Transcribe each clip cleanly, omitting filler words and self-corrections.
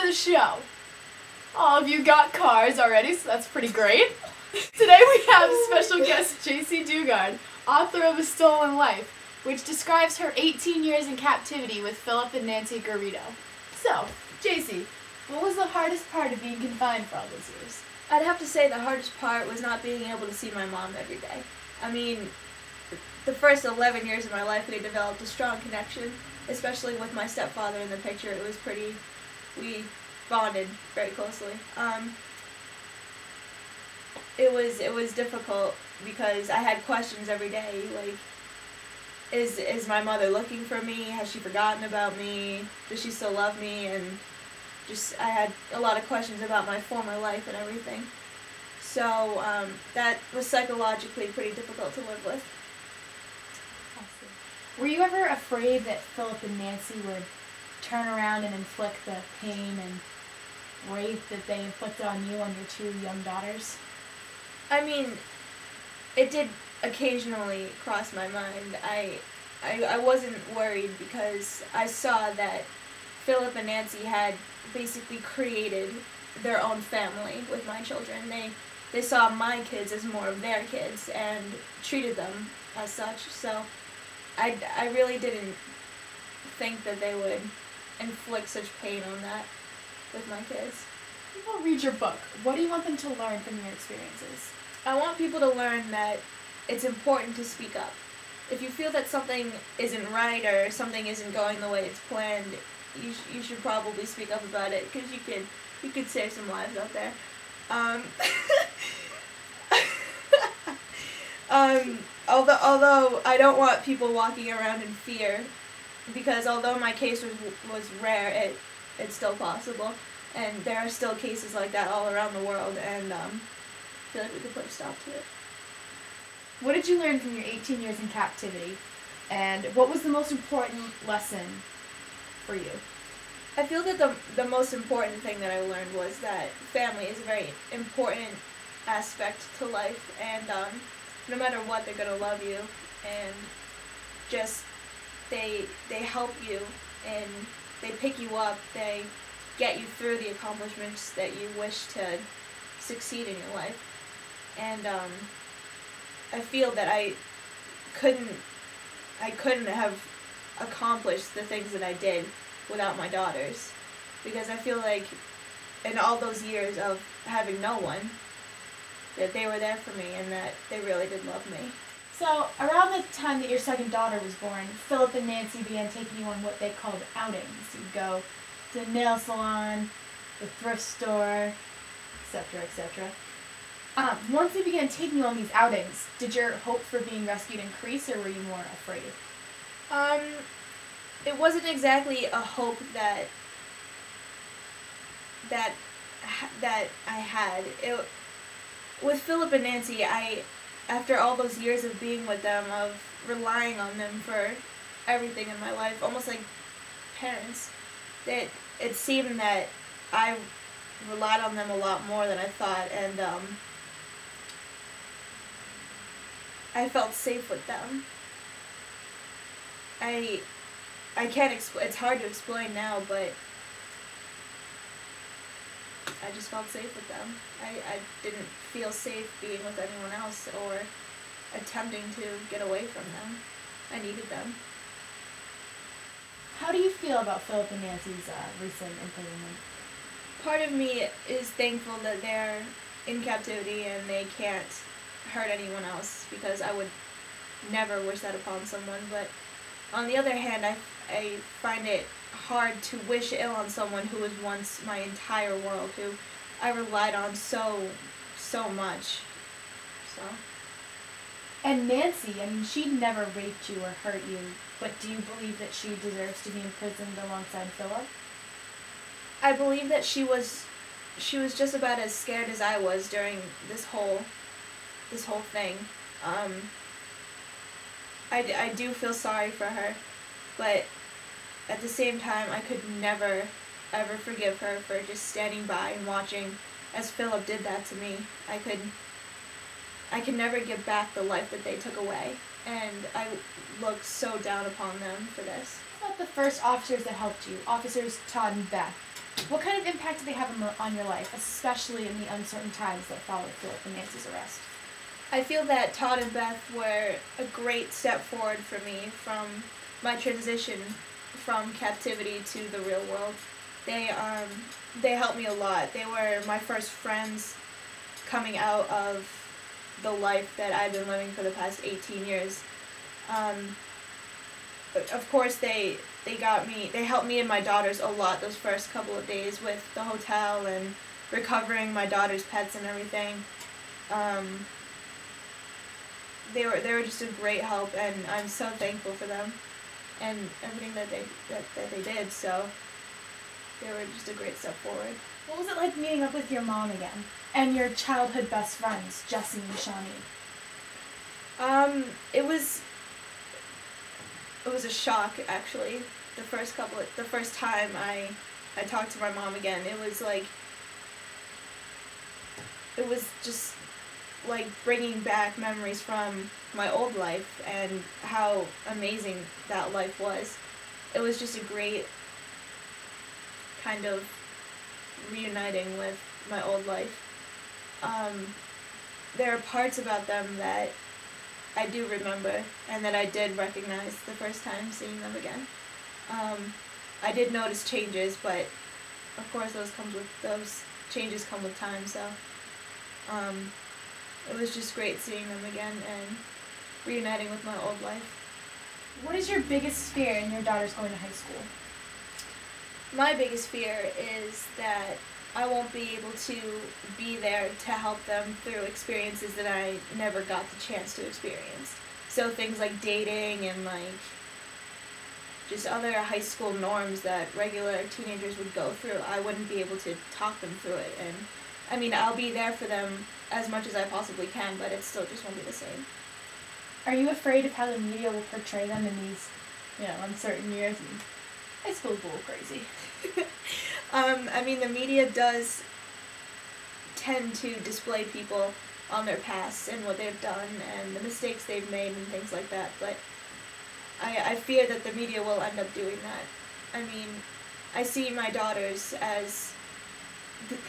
the show. All of you got cars already, so that's pretty great. Today we have special guest Jaycee Dugard, author of A Stolen Life, which describes her 18 years in captivity with Philip and Nancy Garrido. So, Jaycee, what was the hardest part of being confined for all those years? I'd have to say the hardest part was not being able to see my mom every day. I mean, the first 11 years of my life we developed a strong connection, especially with my stepfather in the picture. It was we bonded very closely. It was difficult because I had questions every day, like, is my mother looking for me? Has she forgotten about me? Does she still love me? And I had a lot of questions about my former life and everything. So that was psychologically pretty difficult to live with. Were you ever afraid that Philip and Nancy would turn around and inflict the pain and rape that they inflicted on you on your two young daughters? I mean, it did occasionally cross my mind. I wasn't worried because I saw that Philip and Nancy had basically created their own family with my children. They saw my kids as more of their kids and treated them as such. So I really didn't think that they would inflict such pain on that with my kids. People read your book. What do you want them to learn from your experiences? I want people to learn that it's important to speak up. If you feel that something isn't right or something isn't going the way it's planned, you should probably speak up about it, because you could save some lives out there. Although I don't want people walking around in fear, because although my case was rare, it's still possible, and there are still cases like that all around the world, and I feel like we could put a stop to it. What did you learn from your 18 years in captivity, and what was the most important lesson for you? I feel that the most important thing that I learned was that family is a very important aspect to life, and no matter what, they're going to love you, and just they help you, and they pick you up, they get you through the accomplishments that you wish to succeed in your life. And I feel that I couldn't have accomplished the things that I did without my daughters, because I feel like in all those years of having no one, that they were there for me and that they really did love me. So, around the time that your second daughter was born, Philip and Nancy began taking you on what they called outings. You'd go to the nail salon, the thrift store, etc., etc. Once they began taking you on these outings, did your hope for being rescued increase, or were you more afraid? It wasn't exactly a hope that I had. With Philip and Nancy, after all those years of being with them, of relying on them for everything in my life, almost like parents, that it seemed that I relied on them a lot more than I thought, and I felt safe with them. I can't it's hard to explain now, but I just felt safe with them. I didn't feel safe being with anyone else or attempting to get away from them. I needed them. How do you feel about Philip and Nancy's recent imprisonment? Part of me is thankful that they're in captivity and they can't hurt anyone else, because I would never wish that upon someone. But on the other hand, I find it hard to wish ill on someone who was once my entire world, who I relied on so much. So. And Nancy, I mean, she never raped you or hurt you, but do you believe that she deserves to be imprisoned alongside Philip? I believe that she was just about as scared as I was during this whole thing. I do feel sorry for her, but at the same time, I could never, ever forgive her for just standing by and watching as Philip did that to me. I could never give back the life that they took away, and I look so down upon them for this. What about the first officers that helped you, Officers Todd and Beth? What kind of impact did they have on your life, especially in the uncertain times that followed Philip and Nancy's arrest? I feel that Todd and Beth were a great step forward for me from my transition from captivity to the real world. They helped me a lot. They were my first friends coming out of the life that I've been living for the past 18 years. Of course, they helped me and my daughters a lot those first couple of days with the hotel and recovering my daughter's pets and everything. They were just a great help, and I'm so thankful for them and everything that they did. So they were just a great step forward. What was it like meeting up with your mom again and your childhood best friends, Jaycee and Shannon? It was a shock, actually. The first time I talked to my mom again, it was just like bringing back memories from my old life and how amazing that life was. It was just a great kind of reuniting with my old life. There are parts about them that I do remember and that I did recognize the first time seeing them again. I did notice changes, but of course those changes come with time, so it was just great seeing them again and reuniting with my old life. What is your biggest fear in your daughters going to high school? My biggest fear is that I won't be able to be there to help them through experiences that I never got the chance to experience. So things like dating and like just other high school norms that regular teenagers would go through. I wouldn't be able to talk them through it. And I mean, I'll be there for them as much as I possibly can, but it still just won't be the same. Are you afraid of how the media will portray them in these, uncertain years? And high school's a little crazy. I mean, the media does tend to display people on their past and what they've done and the mistakes they've made and things like that, but I fear that the media will end up doing that. I mean, I see my daughters as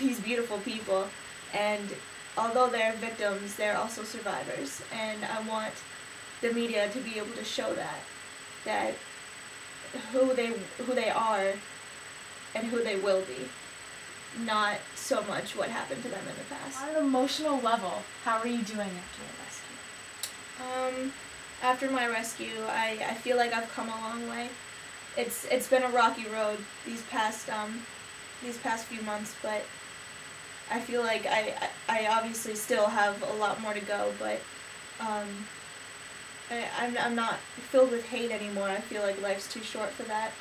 these beautiful people, and although they're victims, they're also survivors, and I want the media to be able to show that who they are and who they will be, not so much what happened to them in the past. On an emotional level, how are you doing after your rescue? After my rescue, I feel like I've come a long way. It's been a rocky road these past few months, but I feel like I obviously still have a lot more to go, but I'm not filled with hate anymore. I feel like life's too short for that,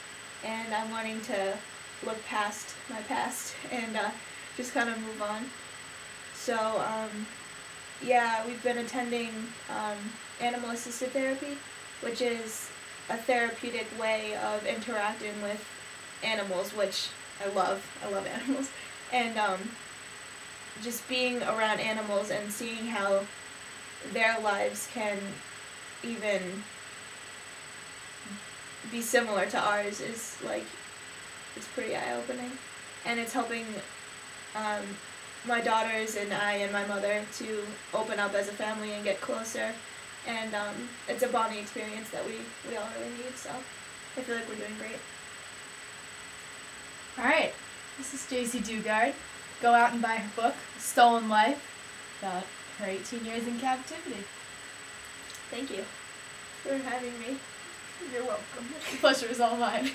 and I'm wanting to look past my past and just kind of move on. So yeah, we've been attending animal-assisted therapy, which is a therapeutic way of interacting with animals, which I love. I love animals. And just being around animals and seeing how their lives can even be similar to ours is like, it's pretty eye-opening. And it's helping my daughters and I and my mother to open up as a family and get closer. And it's a bonding experience that we all really need, so I feel like we're doing great. Alright, this is Jaycee Dugard. Go out and buy her book, Stolen Life, about her 18 years in captivity. Thank you for having me. You're welcome. The pleasure is all mine.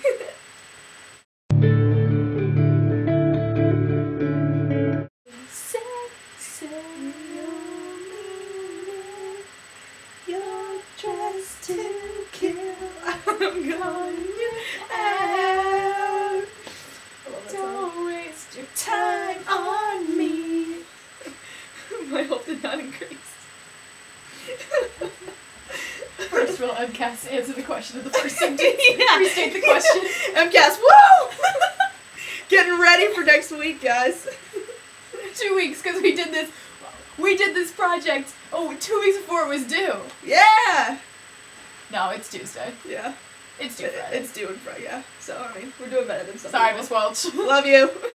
I'm calling you out. Don't waste your time on me. My hope did not increase. First rule, MCAS, answer the question of the first sentence. Yeah. Restate the question. MCAS, woo! Getting ready for next week, guys. 2 weeks, because we did this project, 2 weeks before it was due. Yeah! No, it's Tuesday. Yeah. It's due Friday. It's due in Friday, yeah. So, I mean, we're doing better than some Sorry, people. Miss Welch. Love you.